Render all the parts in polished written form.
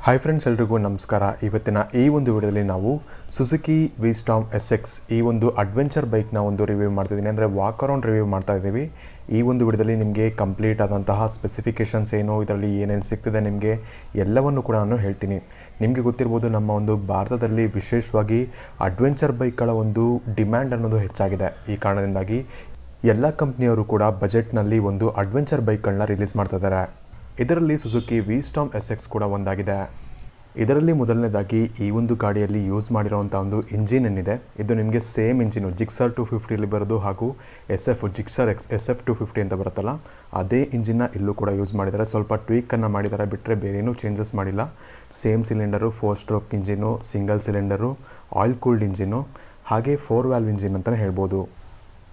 Hi friends, ಎಲ್ರಿಗೂ ನಮಸ್ಕಾರ. ಇವತ್ತಿನ ಈ ಒಂದು ವಿಡಿಯೋದಲ್ಲಿ ನಾವು ಸುಜುಕಿ ವಿ-ಸ್ಟಾರ್ಮ್ SX ಈ ಒಂದು ಅಡ್ವೆಂಚರ್ ಬೈಕ್ನ ಒಂದು ರಿವ್ಯೂ ಮಾಡ್ತಿದ್ದೀನಿ, ಅಂದರೆ ವಾಕ್ ಅರೌಂಡ್ ರಿವ್ಯೂ ಮಾಡ್ತಾ ಇದ್ದೀವಿ. ಈ ಒಂದು ವಿಡಿಯೋದಲ್ಲಿ ನಿಮಗೆ ಕಂಪ್ಲೀಟ್ ಆದಂತಹ ಸ್ಪೆಸಿಫಿಕೇಷನ್ಸ್ ಏನು, ಇದರಲ್ಲಿ ಏನೇನು ಸಿಗ್ತಿದೆ ನಿಮಗೆ ಎಲ್ಲವನ್ನು ಕೂಡ ನಾನು ಹೇಳ್ತೀನಿ. ನಿಮಗೆ ಗೊತ್ತಿರ್ಬೋದು, ನಮ್ಮ ಒಂದು ಭಾರತದಲ್ಲಿ ವಿಶೇಷವಾಗಿ ಅಡ್ವೆಂಚರ್ ಬೈಕ್ಗಳ ಒಂದು ಡಿಮ್ಯಾಂಡ್ ಅನ್ನೋದು ಹೆಚ್ಚಾಗಿದೆ. ಈ ಕಾರಣದಿಂದಾಗಿ ಎಲ್ಲ ಕಂಪ್ನಿಯವರು ಕೂಡ ಬಜೆಟ್ನಲ್ಲಿ ಒಂದು ಅಡ್ವೆಂಚರ್ ಬೈಕ್ಗಳನ್ನ ರಿಲೀಸ್ ಮಾಡ್ತಾ ಇದ್ದಾರೆ. ಇದರಲ್ಲಿ ಸುಜುಕಿ ವಿ-ಸ್ಟಾರ್ಮ್ SX ಕೂಡ ಒಂದಾಗಿದೆ. ಇದರಲ್ಲಿ ಮೊದಲನೇದಾಗಿ ಈ ಒಂದು ಗಾಡಿಯಲ್ಲಿ ಯೂಸ್ ಮಾಡಿರೋವಂಥ ಒಂದು ಇಂಜಿನ್ ಏನಿದೆ, ಇದು ನಿಮಗೆ ಸೇಮ್ ಇಂಜಿನು ಜಿಕ್ಸರ್ 250 ಬರೋದು ಹಾಗೂ ಜಿಕ್ಸರ್ SF 250 ಅಂತ ಬರುತ್ತಲ್ಲ, ಅದೇ ಇಂಜಿನ್ನ ಇಲ್ಲೂ ಕೂಡ ಯೂಸ್ ಮಾಡಿದ್ದಾರೆ. ಸ್ವಲ್ಪ ಟ್ವೀಕನ್ನು ಮಾಡಿದ್ದಾರೆ, ಬಿಟ್ಟರೆ ಬೇರೇನೂ ಚೇಂಜಸ್ ಮಾಡಿಲ್ಲ. Same cylinder, 4 stroke engine, single cylinder, oil cooled engine, ಹಾಗೆ 4 ವ್ಯಾಲ್ವ್ ಇಂಜಿನ್ ಅಂತಲೇ ಹೇಳ್ಬೋದು.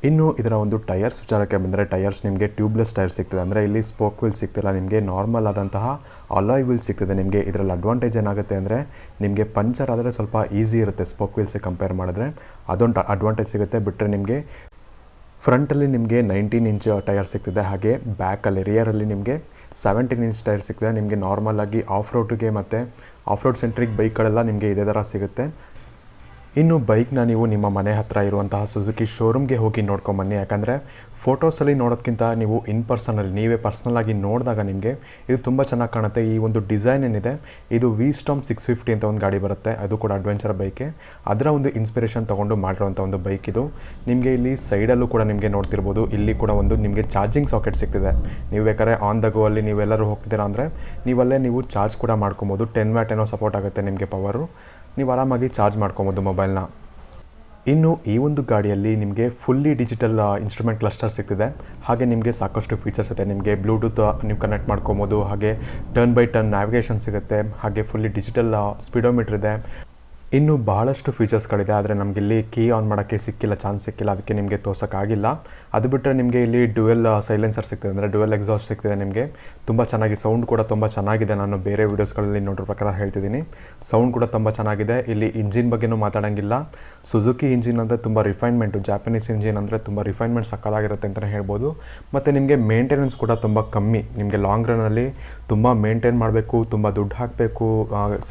ಇನ್ನು ಇದರ ಒಂದು ಟೈರ್ಸ್ ವಿಚಾರಕ್ಕೆ ಬಂದರೆ, ಟೈರ್ಸ್ ನಿಮಗೆ ಟ್ಯೂಬ್ಲೆಸ್ ಟೈರ್ ಸಿಗ್ತದೆ. ಅಂದರೆ ಇಲ್ಲಿ ಸ್ಪೋಕ್ ವೀಲ್ ಸಿಗ್ತಿಲ್ಲ, ನಿಮಗೆ ನಾರ್ಮಲ್ ಆದಂತಹ ಅಲಾಯ್ ವೀಲ್ ಸಿಗ್ತದೆ. ನಿಮಗೆ ಇದರಲ್ಲಿ ಅಡ್ವಾಂಟೇಜ್ ಏನಾಗುತ್ತೆ ಅಂದರೆ, ನಿಮಗೆ ಪಂಚರ್ ಆದರೆ ಸ್ವಲ್ಪ ಈಸಿ ಇರುತ್ತೆ ಸ್ಪೋಕ್ ವೀಲ್ಸಿಗೆ ಕಂಪೇರ್ ಮಾಡಿದ್ರೆ, ಅದೊಂದು ಅಡ್ವಾಂಟೇಜ್ ಸಿಗುತ್ತೆ. ಬಿಟ್ಟರೆ ನಿಮಗೆ ಫ್ರಂಟಲ್ಲಿ ನಿಮಗೆ 19 ಇಂಚ್ ಟೈರ್ ಸಿಗ್ತಿದೆ, ಹಾಗೆ ಬ್ಯಾಕಲ್ಲಿ ರಿಯರಲ್ಲಿ ನಿಮಗೆ 17 ಇಂಚ್ ಟೈರ್ ಸಿಗ್ತದೆ. ನಿಮಗೆ ನಾರ್ಮಲಾಗಿ ಆಫ್ ರೋಡ್ಗೆ ಮತ್ತು ಆಫ್ ರೋಡ್ ಸೆಂಟ್ರಿಕ್ ಬೈಕ್ಗಳೆಲ್ಲ ನಿಮಗೆ ಇದೇ ಥರ ಸಿಗುತ್ತೆ. ಇನ್ನು ಬೈಕ್ನ ನೀವು ನಿಮ್ಮ ಮನೆ ಹತ್ತಿರ ಇರುವಂತಹ ಸುಜುಕಿ ಶೋರೂಮ್ಗೆ ಹೋಗಿ ನೋಡ್ಕೊಂಬನ್ನಿ. ಯಾಕಂದರೆ ಫೋಟೋಸಲ್ಲಿ ನೋಡೋದಕ್ಕಿಂತ ನೀವು ಇನ್ ಪರ್ಸನಲ್ಲಿ ನೀವೇ ಪರ್ಸ್ನಲಾಗಿ ನೋಡಿದಾಗ ನಿಮಗೆ ಇದು ತುಂಬ ಚೆನ್ನಾಗಿ ಕಾಣುತ್ತೆ. ಈ ಒಂದು ಡಿಸೈನ್ ಏನಿದೆ, ಇದು ವಿ-ಸ್ಟಾರ್ಮ್ 650 ಅಂತ ಒಂದು ಗಾಡಿ ಬರುತ್ತೆ, ಅದು ಕೂಡ ಅಡ್ವೆಂಚರ್ ಬೈಕೆ. ಅದರ ಒಂದು ಇನ್ಸ್ಪಿರೇಷನ್ ತೊಗೊಂಡು ಮಾಡಿರೋವಂಥ ಒಂದು ಬೈಕ್ ಇದು. ನಿಮಗೆ ಇಲ್ಲಿ ಸೈಡಲ್ಲೂ ಕೂಡ ನಿಮಗೆ ನೋಡ್ತಿರ್ಬೋದು, ಇಲ್ಲಿ ಕೂಡ ಒಂದು ನಿಮಗೆ ಚಾರ್ಜಿಂಗ್ ಸಾಕೆಟ್ ಸಿಗ್ತಿದೆ. ನೀವು ಬೇಕಾದ್ರೆ ಆನ್ ದ ಗೋ ಅಲ್ಲಿ ನೀವೆಲ್ಲರೂ ಹೋಗ್ತಿದ್ದೀರಾ ಅಂದರೆ ನೀವಲ್ಲೇ ನೀವು ಚಾರ್ಜ್ ಕೂಡ ಮಾಡ್ಕೊಬೋದು. 10 ವ್ಯಾಟ್ ಏನೋ ಸಪೋರ್ಟ್ ಆಗುತ್ತೆ ನಿಮಗೆ ಪವರು, ನೀವು ಆರಾಮಾಗಿ ಚಾರ್ಜ್ ಮಾಡ್ಕೊಬೋದು ಮೊಬೈಲ್ನ. ಇನ್ನು ಈ ಒಂದು ಗಾಡಿಯಲ್ಲಿ ನಿಮಗೆ ಫುಲ್ಲಿ ಡಿಜಿಟಲ್ ಇನ್ಸ್ಟ್ರೂಮೆಂಟ್ ಕ್ಲಸ್ಟರ್ ಸಿಗ್ತಿದೆ. ಹಾಗೆ ನಿಮಗೆ ಸಾಕಷ್ಟು ಫೀಚರ್ಸ್ ಇದೆ. ನಿಮಗೆ ಬ್ಲೂಟೂತ್ ನೀವು ಕನೆಕ್ಟ್ ಮಾಡ್ಕೊಬೋದು, ಹಾಗೆ ಟರ್ನ್ ಬೈ ಟರ್ನ್ ನ್ಯಾವಿಗೇಷನ್ ಸಿಗುತ್ತೆ, ಹಾಗೆ ಫುಲ್ಲಿ ಡಿಜಿಟಲ್ ಸ್ಪೀಡೋಮೀಟರ್ ಇದೆ. ಇನ್ನು ಬಹಳಷ್ಟು ಫೀಚರ್ಸ್ಗಳಿದೆ, ಆದರೆ ನಮಗಿಲ್ಲಿ ಕೀ ಆನ್ ಮಾಡೋಕ್ಕೆ ಚಾನ್ಸ್ ಸಿಕ್ಕಿಲ್ಲ, ಅದಕ್ಕೆ ನಿಮಗೆ ತೋರ್ಸೋಕ್ಕಾಗಿಲ್ಲ. ಅದು ಬಿಟ್ಟರೆ ನಿಮಗೆ ಇಲ್ಲಿ ಡ್ಯುಯಲ್ ಸೈಲೆನ್ಸರ್ ಸಿಗ್ತದೆ, ಅಂದರೆ ಡ್ಯುಯಲ್ ಎಕ್ಸಾಸ್ಟ್ ಸಿಗ್ತಿದೆ. ನಿಮಗೆ ತುಂಬ ಚೆನ್ನಾಗಿ ಸೌಂಡ್ ಕೂಡ ತುಂಬ ಚೆನ್ನಾಗಿದೆ. ನಾನು ಬೇರೆ ವೀಡಿಯೋಸ್ಗಳಲ್ಲಿ ನೋಡೋ ಪ್ರಕಾರ ಹೇಳ್ತಿದ್ದೀನಿ, ಸೌಂಡ್ ಕೂಡ ತುಂಬ ಚೆನ್ನಾಗಿದೆ. ಇಲ್ಲಿ ಇಂಜಿನ್ ಬಗ್ಗೆನೂ ಮಾತಾಡೋಂಗಿಲ್ಲ. ಸುಜುಕಿ ಇಂಜಿನ್ ಅಂದರೆ ತುಂಬ ರಿಫೈನ್ಮೆಂಟು, ಜಾಪನೀಸ್ ಇಂಜಿನ್ ಅಂದರೆ ತುಂಬ ರಿಫೈನ್ಮೆಂಟ್ ಸಕ್ಕತ್ತಾಗಿರುತ್ತೆ ಅಂತಲೇ ಹೇಳ್ಬೋದು. ಮತ್ತು ನಿಮಗೆ ಮೇಂಟೆನೆನ್ಸ್ ಕೂಡ ತುಂಬ ಕಮ್ಮಿ. ನಿಮಗೆ ಲಾಂಗ್ ರನ್ನಲ್ಲಿ ತುಂಬ ಮೇಂಟೈನ್ ಮಾಡಬೇಕು, ತುಂಬ ದುಡ್ಡು ಹಾಕಬೇಕು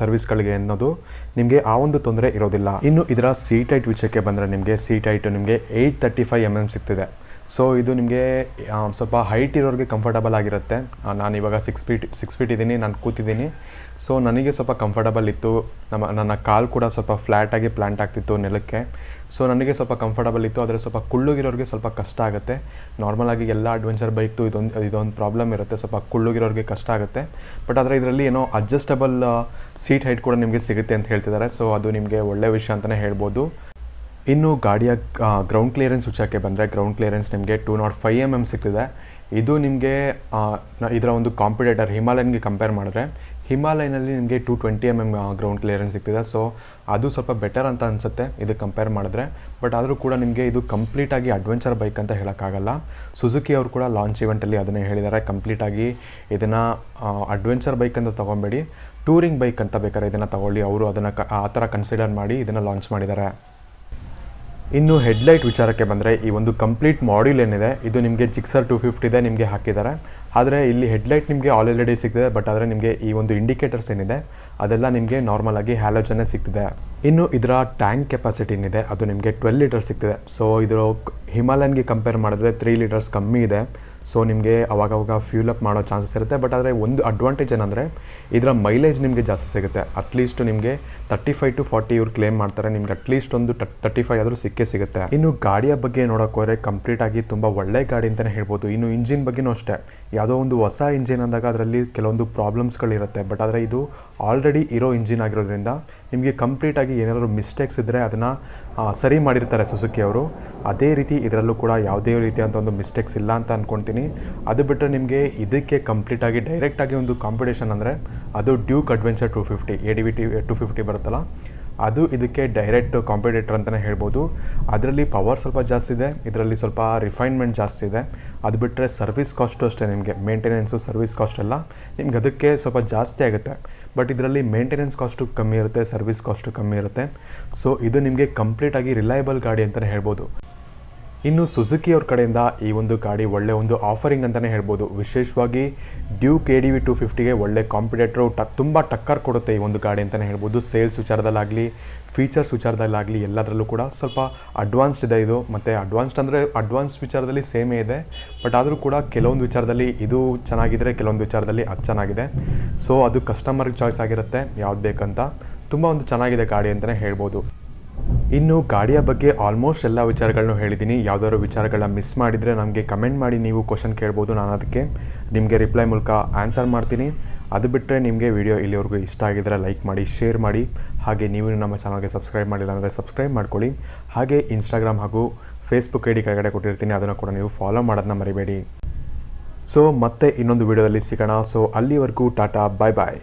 ಸರ್ವಿಸ್ಗಳಿಗೆ ಅನ್ನೋದು ನಿಮಗೆ ಆ ಒಂದು ತೊಂದರೆ ಇರೋದಿಲ್ಲ. ಇನ್ನು ಇದರ ಸೀಟ್ ಹೈಟ್ ವಿಷಯಕ್ಕೆ ಬಂದರೆ, ನಿಮಗೆ ಸೀಟ್ ಹೈಟು ನಿಮಗೆ 835 mm ಸಿಗ್ತಿದೆ. ಸೊ ಇದು ನಿಮಗೆ ಸ್ವಲ್ಪ ಹೈಟ್ ಇರೋರಿಗೆ ಕಂಫರ್ಟಬಲ್ ಆಗಿರುತ್ತೆ. ನಾನು ಇವಾಗ 6 ಫೀಟ್ ಇದ್ದೀನಿ, ನಾನು ಕೂತಿದ್ದೀನಿ. ಸೊ ನನಗೆ ಸ್ವಲ್ಪ ಕಂಫರ್ಟಬಲ್ ಇತ್ತು. ನನ್ನ ಕಾಲು ಕೂಡ ಸ್ವಲ್ಪ ಫ್ಲ್ಯಾಟಾಗಿ ಪ್ಲ್ಯಾಂಟ್ ಆಗ್ತಿತ್ತು ನೆಲಕ್ಕೆ. ಸೊ ನನಗೆ ಸ್ವಲ್ಪ ಕಂಫರ್ಟಬಲ್ ಇತ್ತು. ಆದರೆ ಸ್ವಲ್ಪ ಕುಳ್ಳುಗಿರೋರಿಗೆ ಸ್ವಲ್ಪ ಕಷ್ಟ ಆಗುತ್ತೆ. ನಾರ್ಮಲಾಗಿ ಎಲ್ಲ ಅಡ್ವೆಂಚರ್ ಬೈಕ್ದು ಇದೊಂದು ಪ್ರಾಬ್ಲಮ್ ಇರುತ್ತೆ, ಸ್ವಲ್ಪ ಕುಳ್ಳುಗಿರೋರಿಗೆ ಕಷ್ಟ ಆಗುತ್ತೆ. ಬಟ್ ಆದರೆ ಇದರಲ್ಲಿ ಏನೋ ಅಡ್ಜಸ್ಟಬಲ್ ಸೀಟ್ ಹೈಟ್ ಕೂಡ ನಿಮಗೆ ಸಿಗುತ್ತೆ ಅಂತ ಹೇಳ್ತಿದ್ದಾರೆ. ಸೊ ಅದು ನಿಮಗೆ ಒಳ್ಳೆಯ ವಿಷಯ ಅಂತಲೇ ಹೇಳ್ಬೋದು. ಇನ್ನು ಗಾಡಿಯ ಗ್ರೌಂಡ್ ಕ್ಲಿಯರೆನ್ಸ್ ವಿಷಯಕ್ಕೆ ಬಂದರೆ, ಗ್ರೌಂಡ್ ಕ್ಲಿಯರೆನ್ಸ್ ನಿಮಗೆ 205 mm ಸಿಗ್ತಿದೆ. ಇದು ನಿಮಗೆ ಇದರ ಒಂದು ಕಾಂಪಿಟೇಟರ್ ಹಿಮಾಲಯನ್ಗೆ ಕಂಪೇರ್ ಮಾಡಿದ್ರೆ, ಹಿಮಾಲಯನಲ್ಲಿ ನಿಮಗೆ 220 mm ಗ್ರೌಂಡ್ ಕ್ಲಿಯರೆನ್ಸ್ ಸಿಗ್ತಿದೆ. ಸೊ ಅದು ಸ್ವಲ್ಪ ಬೆಟರ್ ಅಂತ ಅನಿಸುತ್ತೆ ಇದು ಕಂಪೇರ್ ಮಾಡಿದ್ರೆ. ಬಟ್ ಆದರೂ ಕೂಡ ನಿಮಗೆ ಇದು ಕಂಪ್ಲೀಟಾಗಿ ಅಡ್ವೆಂಚರ್ ಬೈಕ್ ಅಂತ ಹೇಳೋಕ್ಕಾಗಲ್ಲ. ಸುಜುಕಿ ಅವರು ಕೂಡ ಲಾಂಚ್ ಇವೆಂಟಲ್ಲಿ ಅದನ್ನೇ ಹೇಳಿದ್ದಾರೆ, ಕಂಪ್ಲೀಟಾಗಿ ಇದನ್ನು ಅಡ್ವೆಂಚರ್ ಬೈಕ್ ಅಂತ ತೊಗೊಬೇಡಿ, ಟೂರಿಂಗ್ ಬೈಕ್ ಅಂತ ಬೇಕಾದ್ರೆ ಇದನ್ನು ತಗೊಳ್ಳಿ. ಅವರು ಅದನ್ನು ಆ ಥರ ಕನ್ಸಿಡರ್ ಮಾಡಿ ಇದನ್ನು ಲಾಂಚ್ ಮಾಡಿದ್ದಾರೆ. ಇನ್ನು ಹೆಡ್ಲೈಟ್ ವಿಚಾರಕ್ಕೆ ಬಂದರೆ, ಈ ಒಂದು ಕಂಪ್ಲೀಟ್ ಮಾಡ್ಯೂಲ್ ಏನಿದೆ, ಇದು ನಿಮಗೆ ಜಿಕ್ಸರ್ 250 ನಿಮಗೆ ಹಾಕಿದ್ದಾರೆ. ಆದರೆ ಇಲ್ಲಿ ಹೆಡ್ಲೈಟ್ ನಿಮಗೆ ಆಲ್ರೆಡಿ ಸಿಗ್ತಿದೆ. ಬಟ್ ಆದರೆ ನಿಮಗೆ ಈ ಒಂದು ಇಂಡಿಕೇಟರ್ಸ್ ಏನಿದೆ ಅದೆಲ್ಲ ನಿಮಗೆ ನಾರ್ಮಲಾಗಿ ಹ್ಯಾಲೋಜನ್ನೇ ಸಿಗ್ತಿದೆ. ಇನ್ನು ಇದರ ಟ್ಯಾಂಕ್ ಕೆಪಾಸಿಟಿ ಏನಿದೆ ಅದು ನಿಮಗೆ 12 ಲೀಟರ್ಸ್ ಸಿಗ್ತಿದೆ. ಸೊ ಇದು ಹಿಮಾಲಯನ್ಗೆ ಕಂಪೇರ್ ಮಾಡಿದ್ರೆ 3 ಲೀಟರ್ಸ್ ಕಮ್ಮಿ ಇದೆ. ಸೊ ನಿಮಗೆ ಅವಾಗವಾಗ ಫ್ಯೂಲ್ ಅಪ್ ಮಾಡೋ ಚಾನ್ಸಸ್ ಇರುತ್ತೆ. ಬಟ್ ಆದರೆ ಒಂದು ಅಡ್ವಾಂಟೇಜ್ ಏನಂದರೆ, ಇದರ ಮೈಲೇಜ್ ನಿಮಗೆ ಜಾಸ್ತಿ ಸಿಗುತ್ತೆ. ಅಟ್ಲೀಸ್ಟ್ ನಿಮಗೆ 35 to 40 ಇವ್ರು ಕ್ಲೇಮ್ ಮಾಡ್ತಾರೆ, ನಿಮ್ಗೆ ಅಟ್ಲೀಸ್ಟ್ ಒಂದು 35 ಆದರೂ ಸಿಗುತ್ತೆ. ಇನ್ನು ಗಾಡಿಯ ಬಗ್ಗೆ ನೋಡೋಕೆ ಹೋದರೆ ಕಂಪ್ಲೀಟಾಗಿ ತುಂಬ ಒಳ್ಳೆ ಗಾಡಿ ಅಂತಲೇ ಹೇಳ್ಬೋದು. ಇನ್ನು ಇಂಜಿನ್ ಬಗ್ಗೆನೂ ಅಷ್ಟೇ, ಯಾವುದೋ ಒಂದು ಹೊಸ ಇಂಜಿನ್ ಅಂದಾಗ ಅದರಲ್ಲಿ ಕೆಲವೊಂದು ಪ್ರಾಬ್ಲಮ್ಸ್ಗಳಿರುತ್ತೆ. ಬಟ್ ಆದರೆ ಇದು ಆಲ್ರೆಡಿ ಇರೋ ಇಂಜಿನ್ ಆಗಿರೋದ್ರಿಂದ ನಿಮಗೆ ಕಂಪ್ಲೀಟಾಗಿ ಏನಾದರೂ ಮಿಸ್ಟೇಕ್ಸ್ ಇದ್ದರೆ ಅದನ್ನು ಸರಿ ಮಾಡಿರ್ತಾರೆ ಸುಜುಕಿ ಅವರು. ಅದೇ ರೀತಿ ಇದರಲ್ಲೂ ಕೂಡ ಯಾವುದೇ ರೀತಿಯಾದಂಥ ಒಂದು ಮಿಸ್ಟೇಕ್ಸ್ ಇಲ್ಲ ಅಂತ ಅಂದ್ಕೊಳ್ತೀನಿ. ಅದು ಬಿಟ್ಟರೆ ನಿಮಗೆ ಇದಕ್ಕೆ ಕಂಪ್ಲೀಟಾಗಿ ಡೈರೆಕ್ಟಾಗಿ ಒಂದು ಕಾಂಪಿಟೇಷನ್ ಅಂದರೆ ಅದು ಡ್ಯೂಕ್ ಅಡ್ವೆಂಚರ್ 250 ADV 250 ಬರುತ್ತಲ್ಲ, ಅದು ಇದಕ್ಕೆ ಡೈರೆಕ್ಟ್ ಕಾಂಪಿಟೇಟರ್ ಅಂತಲೇ ಹೇಳ್ಬೋದು. ಅದರಲ್ಲಿ ಪವರ್ ಸ್ವಲ್ಪ ಜಾಸ್ತಿ ಇದೆ, ಇದರಲ್ಲಿ ಸ್ವಲ್ಪ ರಿಫೈನ್ಮೆಂಟ್ ಜಾಸ್ತಿ ಇದೆ. ಅದು ಬಿಟ್ಟರೆ ಸರ್ವಿಸ್ ಕಾಸ್ಟು ಅಷ್ಟೇ, ನಿಮಗೆ ಮೇಂಟೆನೆನ್ಸು ಸರ್ವಿಸ್ ಕಾಸ್ಟ್ ಎಲ್ಲ ನಿಮ್ಗೆ ಅದಕ್ಕೆ ಸ್ವಲ್ಪ ಜಾಸ್ತಿ ಆಗುತ್ತೆ. ಬಟ್ ಇದರಲ್ಲಿ ಮೇಂಟೆನೆನ್ಸ್ ಕಾಸ್ಟು ಕಮ್ಮಿ ಇರುತ್ತೆ, ಸರ್ವಿಸ್ ಕಾಸ್ಟು ಕಮ್ಮಿ ಇರುತ್ತೆ. ಸೊ ಇದು ನಿಮಗೆ ಕಂಪ್ಲೀಟಾಗಿ ರಿಲಯಬಲ್ ಗಾಡಿ ಅಂತಲೇ ಹೇಳ್ಬೋದು. ಇನ್ನು ಸುಜುಕಿ ಅವ್ರ ಕಡೆಯಿಂದ ಈ ಒಂದು ಗಾಡಿ ಒಳ್ಳೆ ಒಂದು ಆಫರಿಂಗ್ ಅಂತಲೇ ಹೇಳ್ಬೋದು. ವಿಶೇಷವಾಗಿ ಡ್ಯೂಕ್ ADV 250ಗೆ ಒಳ್ಳೆ ಕಾಂಪಿಟೇಟ್ರು ತುಂಬ ಟಕ್ಕರ್ ಕೊಡುತ್ತೆ ಈ ಒಂದು ಗಾಡಿ ಅಂತಲೇ ಹೇಳ್ಬೋದು. ಸೇಲ್ಸ್ ವಿಚಾರದಲ್ಲಾಗಲಿ, ಫೀಚರ್ಸ್ ವಿಚಾರದಲ್ಲಾಗಲಿ ಎಲ್ಲದರಲ್ಲೂ ಕೂಡ ಸ್ವಲ್ಪ ಅಡ್ವಾನ್ಸ್ಡ್ ಇದೆ ಇದು. ಮತ್ತು ಅಡ್ವಾನ್ಸ್ ವಿಚಾರದಲ್ಲಿ ಸೇಮೇ ಇದೆ, ಬಟ್ ಆದರೂ ಕೂಡ ಕೆಲವೊಂದು ವಿಚಾರದಲ್ಲಿ ಇದು ಚೆನ್ನಾಗಿದ್ದರೆ ಕೆಲವೊಂದು ವಿಚಾರದಲ್ಲಿ ಅದು ಚೆನ್ನಾಗಿದೆ. ಸೊ ಅದು ಕಸ್ಟಮರ್ಗೆ ಚಾಯ್ಸ್ ಆಗಿರುತ್ತೆ ಯಾವ್ದು ಬೇಕಂತ. ತುಂಬ ಒಂದು ಚೆನ್ನಾಗಿದೆ ಗಾಡಿ ಅಂತಲೇ ಹೇಳ್ಬೋದು. ಇನ್ನು ಗಾಡಿಯ ಬಗ್ಗೆ ಆಲ್ಮೋಸ್ಟ್ ಎಲ್ಲ ವಿಚಾರಗಳನ್ನೂ ಹೇಳಿದ್ದೀನಿ. ಯಾವುದಾದ್ರು ವಿಚಾರಗಳನ್ನ ಮಿಸ್ ಮಾಡಿದರೆ ನಮಗೆ ಕಮೆಂಟ್ ಮಾಡಿ ನೀವು ಕ್ವಶನ್ ಕೇಳ್ಬೋದು. ನಾನು ಅದಕ್ಕೆ ನಿಮಗೆ ರಿಪ್ಲೈ ಮೂಲಕ ಆನ್ಸರ್ ಮಾಡ್ತೀನಿ. ಅದು ಬಿಟ್ಟರೆ ನಿಮಗೆ ವಿಡಿಯೋ ಇಲ್ಲಿವರೆಗೂ ಇಷ್ಟ ಆಗಿದ್ದರೆ ಲೈಕ್ ಮಾಡಿ, ಶೇರ್ ಮಾಡಿ. ಹಾಗೆ ನೀವು ನಮ್ಮ ಚಾನಲ್ಗೆ ಸಬ್ಸ್ಕ್ರೈಬ್ ಮಾಡಿಲ್ಲ ಅಂದರೆ ಸಬ್ಸ್ಕ್ರೈಬ್ ಮಾಡ್ಕೊಳ್ಳಿ. ಹಾಗೆ ಇನ್ಸ್ಟಾಗ್ರಾಮ್ ಹಾಗೂ ಫೇಸ್ಬುಕ್ ID ಕೆಳಗಡೆ ಕೊಟ್ಟಿರ್ತೀನಿ, ಅದನ್ನು ಕೂಡ ನೀವು ಫಾಲೋ ಮಾಡೋದನ್ನ ಮರಿಬೇಡಿ. ಸೊ ಮತ್ತೆ ಇನ್ನೊಂದು ವಿಡಿಯೋದಲ್ಲಿ ಸಿಗೋಣ. ಸೊ ಅಲ್ಲಿವರೆಗೂ ಟಾಟಾ, ಬಾಯ್ ಬಾಯ್.